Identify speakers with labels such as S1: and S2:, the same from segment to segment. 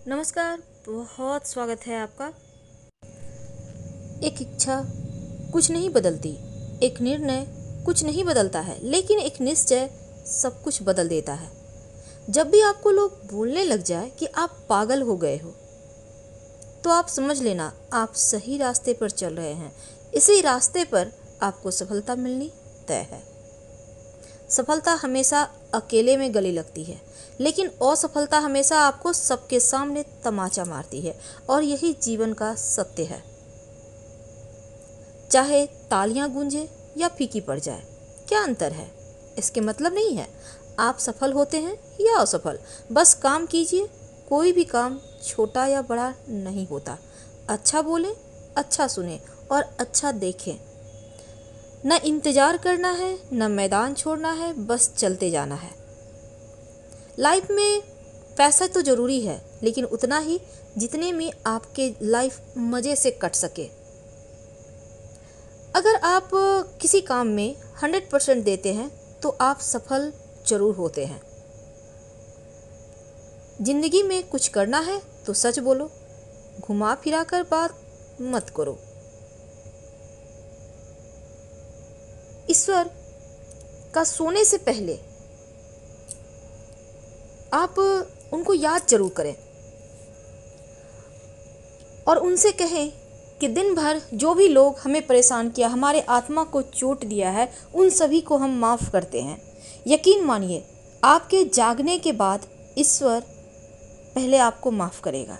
S1: नमस्कार। बहुत स्वागत है आपका। एक इच्छा कुछ नहीं बदलती, एक निर्णय कुछ नहीं बदलता है, लेकिन एक निश्चय सब कुछ बदल देता है। जब भी आपको लोग बोलने लग जाए कि आप पागल हो गए हो, तो आप समझ लेना आप सही रास्ते पर चल रहे हैं। इसी रास्ते पर आपको सफलता मिलनी तय है। सफलता हमेशा अकेले में गले लगती है, लेकिन असफलता हमेशा आपको सबके सामने तमाचा मारती है, और यही जीवन का सत्य है। चाहे तालियां गूंजे या फीकी पड़ जाए, क्या अंतर है? इसके मतलब नहीं है आप सफल होते हैं या असफल। बस काम कीजिए। कोई भी काम छोटा या बड़ा नहीं होता। अच्छा बोलें, अच्छा सुने और अच्छा देखें। न इंतजार करना है, न मैदान छोड़ना है, बस चलते जाना है। लाइफ में पैसा तो ज़रूरी है, लेकिन उतना ही जितने में आपके लाइफ मज़े से कट सके। अगर आप किसी काम में 100% देते हैं तो आप सफल जरूर होते हैं। जिंदगी में कुछ करना है तो सच बोलो, घुमा फिरा कर बात मत करो। ईश्वर का सोने से पहले आप उनको याद जरूर करें और उनसे कहें कि दिन भर जो भी लोग हमें परेशान किया, हमारे आत्मा को चोट दिया है, उन सभी को हम माफ़ करते हैं। यकीन मानिए, आपके जागने के बाद ईश्वर पहले आपको माफ़ करेगा।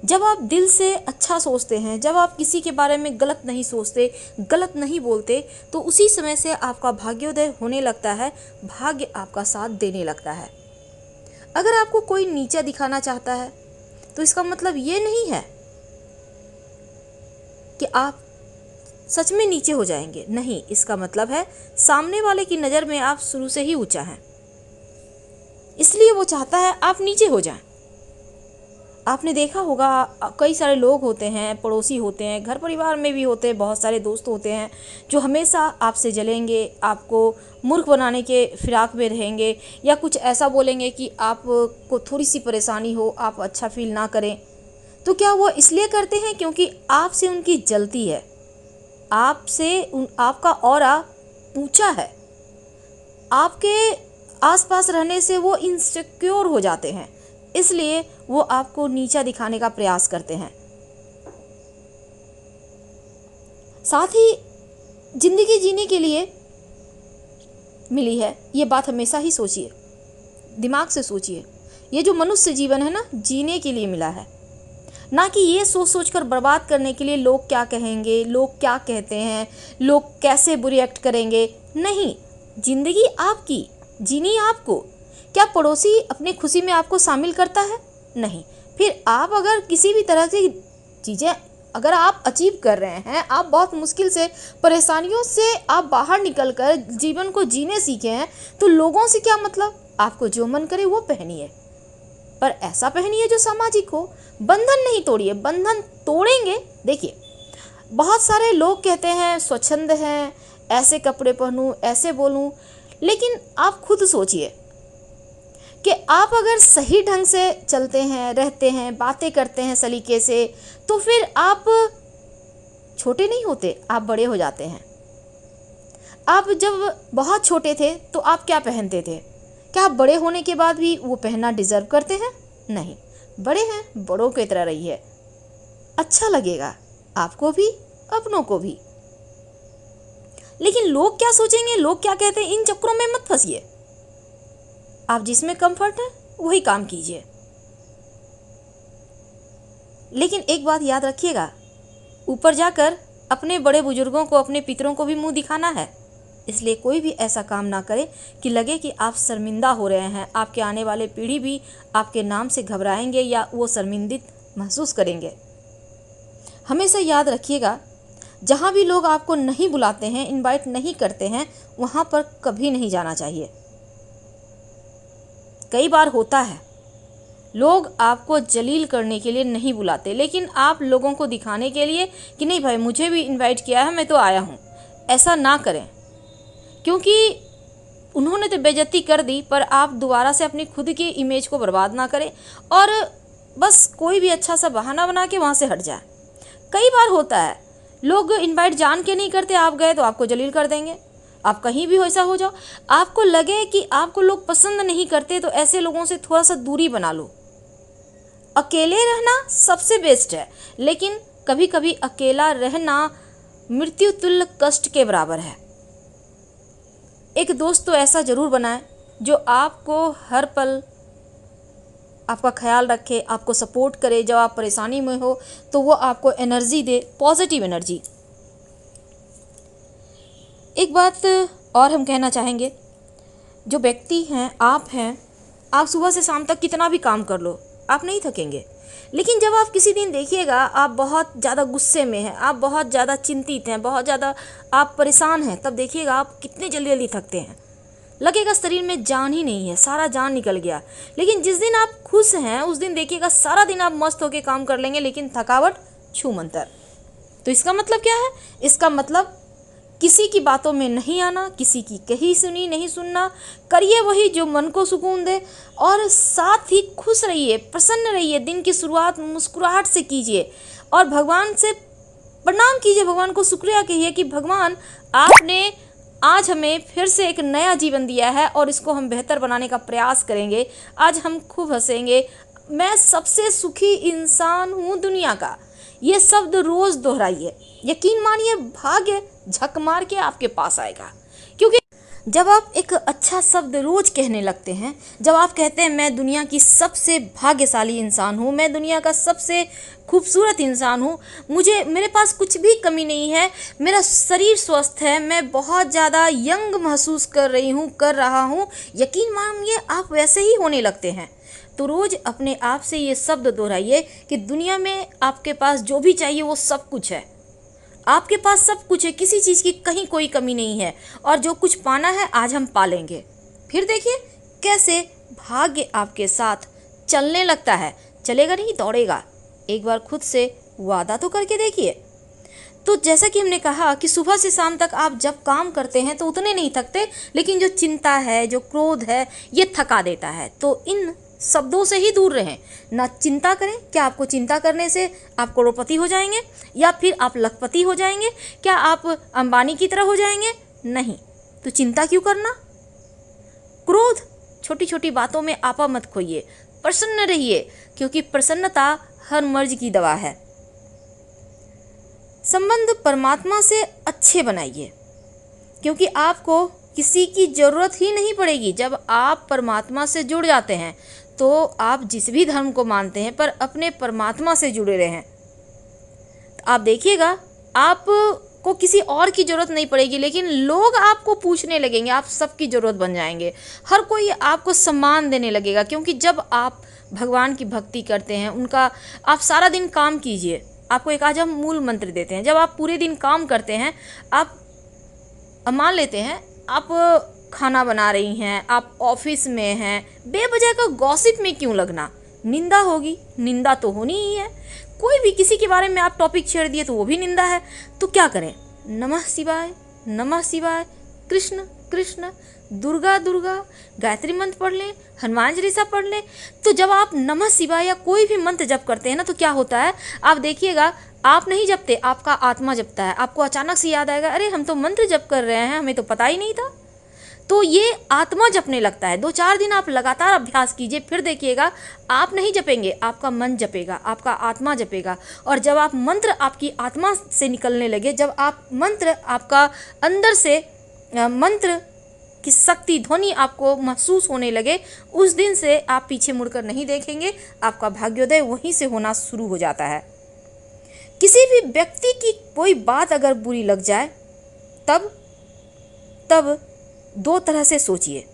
S1: जब आप दिल से अच्छा सोचते हैं, जब आप किसी के बारे में गलत नहीं सोचते, गलत नहीं बोलते, तो उसी समय से आपका भाग्योदय होने लगता है, भाग्य आपका साथ देने लगता है। अगर आपको कोई नीचा दिखाना चाहता है तो इसका मतलब ये नहीं है कि आप सच में नीचे हो जाएंगे। नहीं, इसका मतलब है सामने वाले की नज़र में आप शुरू से ही ऊंचा हैं, इसलिए वो चाहता है आप नीचे हो जाएं। आपने देखा होगा, कई सारे लोग होते हैं, पड़ोसी होते हैं, घर परिवार में भी होते हैं, बहुत सारे दोस्त होते हैं जो हमेशा आपसे जलेंगे, आपको मूर्ख बनाने के फिराक में रहेंगे, या कुछ ऐसा बोलेंगे कि आपको थोड़ी सी परेशानी हो, आप अच्छा फील ना करें। तो क्या वो इसलिए करते हैं क्योंकि आपसे उनकी जलती है, आपका ऑरा ऊंचा है, आपके आसपास रहने से वो इनसिक्योर हो जाते हैं, इसलिए वो आपको नीचा दिखाने का प्रयास करते हैं। साथ ही जिंदगी जीने के लिए मिली है, ये बात हमेशा ही सोचिए, दिमाग से सोचिए। ये जो मनुष्य जीवन है ना, जीने के लिए मिला है, ना कि ये सोच सोच कर बर्बाद करने के लिए लोग क्या कहेंगे, लोग क्या कहते हैं, लोग कैसे रिएक्ट करेंगे। नहीं, जिंदगी आपकी, जीनी आपको। क्या पड़ोसी अपनी खुशी में आपको शामिल करता है? नहीं। फिर आप अगर किसी भी तरह की चीज़ें अगर आप अचीव कर रहे हैं, आप बहुत मुश्किल से, परेशानियों से आप बाहर निकलकर जीवन को जीने सीखे हैं, तो लोगों से क्या मतलब? आपको जो मन करे वो पहनिए, पर ऐसा पहनिए जो सामाजिक हो। बंधन नहीं तोड़िए, बंधन तोड़ेंगे। देखिए, बहुत सारे लोग कहते हैं स्वच्छंद हैं, ऐसे कपड़े पहनूं, ऐसे बोलूं, लेकिन आप खुद सोचिए कि आप अगर सही ढंग से चलते हैं, रहते हैं, बातें करते हैं सलीके से, तो फिर आप छोटे नहीं होते, आप बड़े हो जाते हैं। आप जब बहुत छोटे थे तो आप क्या पहनते थे? क्या आप बड़े होने के बाद भी वो पहनना डिजर्व करते हैं? नहीं। बड़े हैं, बड़ों की तरह रहिए, अच्छा लगेगा आपको भी, अपनों को भी। लेकिन लोग क्या सोचेंगे, लोग क्या कहते हैं, इन चक्करों में मत फंसिए। आप जिसमें कंफर्ट है वही काम कीजिए। लेकिन एक बात याद रखिएगा, ऊपर जाकर अपने बड़े बुजुर्गों को, अपने पितरों को भी मुंह दिखाना है, इसलिए कोई भी ऐसा काम ना करे कि लगे कि आप शर्मिंदा हो रहे हैं। आपके आने वाले पीढ़ी भी आपके नाम से घबराएंगे या वो शर्मिंदित महसूस करेंगे। हमेशा याद रखिएगा, जहाँ भी लोग आपको नहीं बुलाते हैं, इनवाइट नहीं करते हैं, वहाँ पर कभी नहीं जाना चाहिए। कई बार होता है लोग आपको जलील करने के लिए नहीं बुलाते, लेकिन आप लोगों को दिखाने के लिए कि नहीं भाई, मुझे भी इनवाइट किया है, मैं तो आया हूँ। ऐसा ना करें, क्योंकि उन्होंने तो बेइज्जती कर दी, पर आप दोबारा से अपनी खुद की इमेज को बर्बाद ना करें। और बस कोई भी अच्छा सा बहाना बना के वहाँ से हट जाए। कई बार होता है लोग इनवाइट जान के नहीं करते, आप गए तो आपको जलील कर देंगे। आप कहीं भी ऐसा हो जाओ, आपको लगे कि आपको लोग पसंद नहीं करते, तो ऐसे लोगों से थोड़ा सा दूरी बना लो। अकेले रहना सबसे बेस्ट है, लेकिन कभी कभी अकेला रहना मृत्यु तुल्य कष्ट के बराबर है। एक दोस्त तो ऐसा जरूर बनाएं जो आपको हर पल आपका ख्याल रखे, आपको सपोर्ट करे। जब आप परेशानी में हो तो वो आपको एनर्जी दे, पॉजिटिव एनर्जी। एक बात और हम कहना चाहेंगे, जो व्यक्ति हैं, आप सुबह से शाम तक कितना भी काम कर लो, आप नहीं थकेंगे। लेकिन जब आप किसी दिन देखिएगा आप बहुत ज़्यादा गुस्से में हैं, आप बहुत ज़्यादा चिंतित हैं, बहुत ज़्यादा आप परेशान हैं, तब देखिएगा आप कितने जल्दी जल्दी थकते हैं। लगेगा शरीर में जान ही नहीं है, सारा जान निकल गया। लेकिन जिस दिन आप खुश हैं उस दिन देखिएगा सारा दिन आप मस्त होकर काम कर लेंगे, लेकिन थकावट छूमंतर। तो इसका मतलब क्या है? इसका मतलब किसी की बातों में नहीं आना, किसी की कही सुनी नहीं सुनना, करिए वही जो मन को सुकून दे, और साथ ही खुश रहिए, प्रसन्न रहिए। दिन की शुरुआत मुस्कुराहट से कीजिए और भगवान से प्रणाम कीजिए, भगवान को शुक्रिया कहिए कि भगवान आपने आज हमें फिर से एक नया जीवन दिया है और इसको हम बेहतर बनाने का प्रयास करेंगे। आज हम खूब हंसेंगे। मैं सबसे सुखी इंसान हूँ दुनिया का, ये शब्द रोज दोहराइए। यकीन मानिए भाग्य झक मार के आपके पास आएगा। क्योंकि जब आप एक अच्छा शब्द रोज कहने लगते हैं, जब आप कहते हैं मैं दुनिया की सबसे भाग्यशाली इंसान हूँ, मैं दुनिया का सबसे खूबसूरत इंसान हूँ, मेरे पास कुछ भी कमी नहीं है, मेरा शरीर स्वस्थ है, मैं बहुत ज़्यादा यंग महसूस कर रहा हूँ, यकीन मानिए आप वैसे ही होने लगते हैं। तो रोज़ अपने आप से ये शब्द दोहराइए कि दुनिया में आपके पास जो भी चाहिए वो सब कुछ है, आपके पास सब कुछ है, किसी चीज़ की कहीं कोई कमी नहीं है, और जो कुछ पाना है आज हम पा लेंगे। फिर देखिए कैसे भाग्य आपके साथ चलने लगता है। चलेगा नहीं, दौड़ेगा। एक बार खुद से वादा तो करके देखिए। तो जैसा कि हमने कहा कि सुबह से शाम तक आप जब काम करते हैं तो उतने नहीं थकते, लेकिन जो चिंता है, जो क्रोध है, ये थका देता है। तो इन शब्दों से ही दूर रहें, ना चिंता करें। क्या आपको चिंता करने से आप करोड़पति हो जाएंगे या फिर आप लखपति हो जाएंगे? क्या आप अंबानी की तरह हो जाएंगे? नहीं। तो चिंता क्यों करना? क्रोध, छोटी छोटी बातों में आपा मत खोइए, प्रसन्न रहिए, क्योंकि प्रसन्नता हर मर्ज की दवा है। संबंध परमात्मा से अच्छे बनाइए, क्योंकि आपको किसी की ज़रूरत ही नहीं पड़ेगी। जब आप परमात्मा से जुड़ जाते हैं तो आप जिस भी धर्म को मानते हैं पर अपने परमात्मा से जुड़े रहें, तो आप देखिएगा आपको किसी और की ज़रूरत नहीं पड़ेगी, लेकिन लोग आपको पूछने लगेंगे, आप सबकी ज़रूरत बन जाएंगे। हर कोई आपको सम्मान देने लगेगा, क्योंकि जब आप भगवान की भक्ति करते हैं, उनका आप सारा दिन काम कीजिए। आपको एक आज हम मूल मंत्र देते हैं। जब आप पूरे दिन काम करते हैं, आप मान लेते हैं आप खाना बना रही हैं, आप ऑफिस में हैं, बेवजह का गॉसिप में क्यों लगना? निंदा होगी, निंदा तो होनी ही है। कोई भी किसी के बारे में आप टॉपिक छेड़ दिए तो वो भी निंदा है। तो क्या करें? नमः शिवाय, नमः शिवाय, कृष्ण कृष्ण, दुर्गा दुर्गा, गायत्री मंत्र पढ़ लें, हनुमान चालीसा पढ़ लें। तो जब आप नमः शिवाय या कोई भी मंत्र जप करते हैं ना, तो क्या होता है आप देखिएगा, आप नहीं जपते, आपका आत्मा जपता है। आपको अचानक से याद आएगा, अरे हम तो मंत्र जप कर रहे हैं, हमें तो पता ही नहीं था। तो ये आत्मा जपने लगता है। 2-4 दिन आप लगातार अभ्यास कीजिए, फिर देखिएगा आप नहीं जपेंगे, आपका मन जपेगा, आपका आत्मा जपेगा। और जब आप मंत्र आपकी आत्मा से निकलने लगे, जब आप मंत्र आपका अंदर से मंत्र की शक्ति ध्वनि आपको महसूस होने लगे, उस दिन से आप पीछे मुड़कर नहीं देखेंगे। आपका भाग्योदय वहीं से होना शुरू हो जाता है। किसी भी व्यक्ति की कोई बात अगर बुरी लग जाए, तब 2 तरह से सोचिए।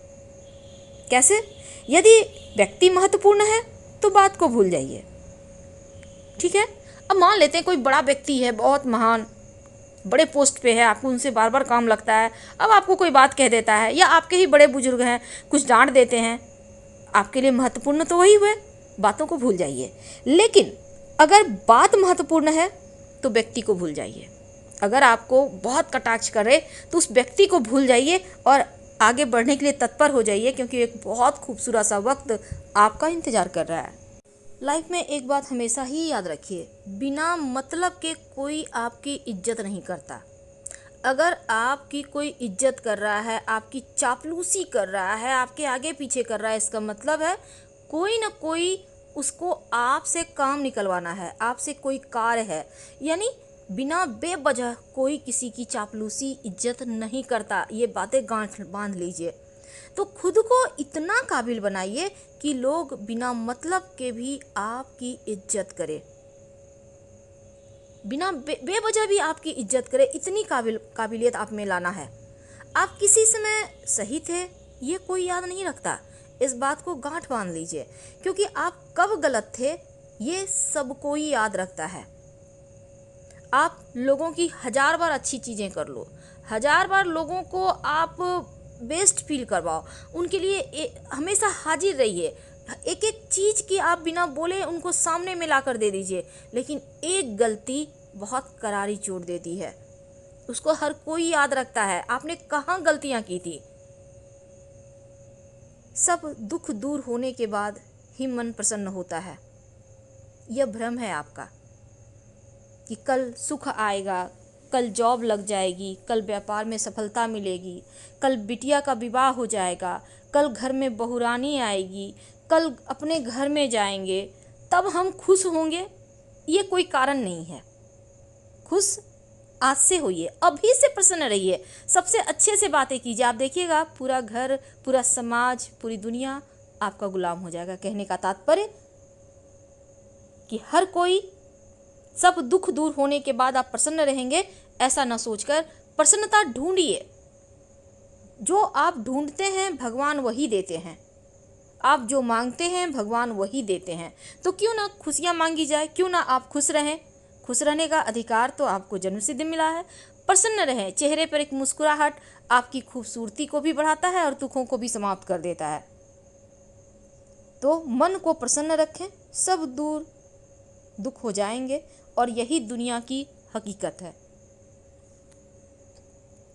S1: कैसे? यदि व्यक्ति महत्वपूर्ण है तो बात को भूल जाइए, ठीक है। अब मान लेते हैं कोई बड़ा व्यक्ति है, बहुत महान, बड़े पोस्ट पे है, आपको उनसे बार बार काम लगता है। अब आपको कोई बात कह देता है, या आपके ही बड़े बुजुर्ग हैं, कुछ डांट देते हैं, आपके लिए महत्वपूर्ण तो वही हुए, बातों को भूल जाइए। लेकिन अगर बात महत्वपूर्ण है तो व्यक्ति को भूल जाइए। अगर आपको बहुत कटाक्ष करे तो उस व्यक्ति को भूल जाइए और आगे बढ़ने के लिए तत्पर हो जाइए, क्योंकि एक बहुत खूबसूरत सा वक्त आपका इंतज़ार कर रहा है। लाइफ में एक बात हमेशा ही याद रखिए, बिना मतलब के कोई आपकी इज्जत नहीं करता। अगर आपकी कोई इज्जत कर रहा है, आपकी चापलूसी कर रहा है, आपके आगे पीछे कर रहा है, इसका मतलब है कोई ना कोई उसको आपसे काम निकलवाना है, आपसे कोई कार्य है। यानी बिना बेवजह कोई किसी की चापलूसी इज्जत नहीं करता। ये बातें गांठ बांध लीजिए। तो खुद को इतना काबिल बनाइए कि लोग बिना मतलब के भी आपकी इज्जत करें, बिना बेवजह भी आपकी इज्जत करे। इतनी काबिलियत आप में लाना है। आप किसी समय सही थे ये कोई याद नहीं रखता, इस बात को गांठ बांध लीजिए, क्योंकि आप कब गलत थे ये सब कोई याद रखता है। आप लोगों की 1000 बार अच्छी चीज़ें कर लो, 1000 बार लोगों को आप बेस्ट फील करवाओ, उनके लिए हमेशा हाजिर रहिए। एक एक चीज़ की आप बिना बोले उनको सामने में ला कर दे दीजिए, लेकिन एक गलती बहुत करारी चोट देती है, उसको हर कोई याद रखता है। आपने कहाँ गलतियाँ की थी। सब दुख दूर होने के बाद ही मन प्रसन्न होता है। यह भ्रम है आपका कि कल सुख आएगा, कल जॉब लग जाएगी, कल व्यापार में सफलता मिलेगी, कल बिटिया का विवाह हो जाएगा, कल घर में बहुरानी आएगी, कल अपने घर में जाएंगे तब हम खुश होंगे। ये कोई कारण नहीं है। खुश आज से होइए, अभी से प्रसन्न रहिए, सबसे अच्छे से बातें कीजिए। आप देखिएगा पूरा घर, पूरा समाज, पूरी दुनिया आपका गुलाम हो जाएगा। कहने का तात्पर्य कि हर कोई, सब दुख दूर होने के बाद आप प्रसन्न रहेंगे ऐसा न सोचकर प्रसन्नता ढूंढिए। जो आप ढूंढते हैं भगवान वही देते हैं। आप जो मांगते हैं भगवान वही देते हैं। तो क्यों ना खुशियां मांगी जाए, क्यों ना आप खुश रहें। खुश रहने का अधिकार तो आपको जन्म सिद्ध मिला है। प्रसन्न रहें। चेहरे पर एक मुस्कुराहट आपकी खूबसूरती को भी बढ़ाता है और दुखों को भी समाप्त कर देता है। तो मन को प्रसन्न रखें, सब दूर दुख हो जाएंगे और यही दुनिया की हकीकत है।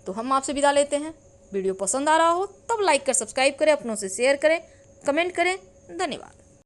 S1: तो हम आपसे विदा लेते हैं। वीडियो पसंद आ रहा हो तब लाइक कर सब्सक्राइब करें, अपनों से शेयर करें, कमेंट करें। धन्यवाद।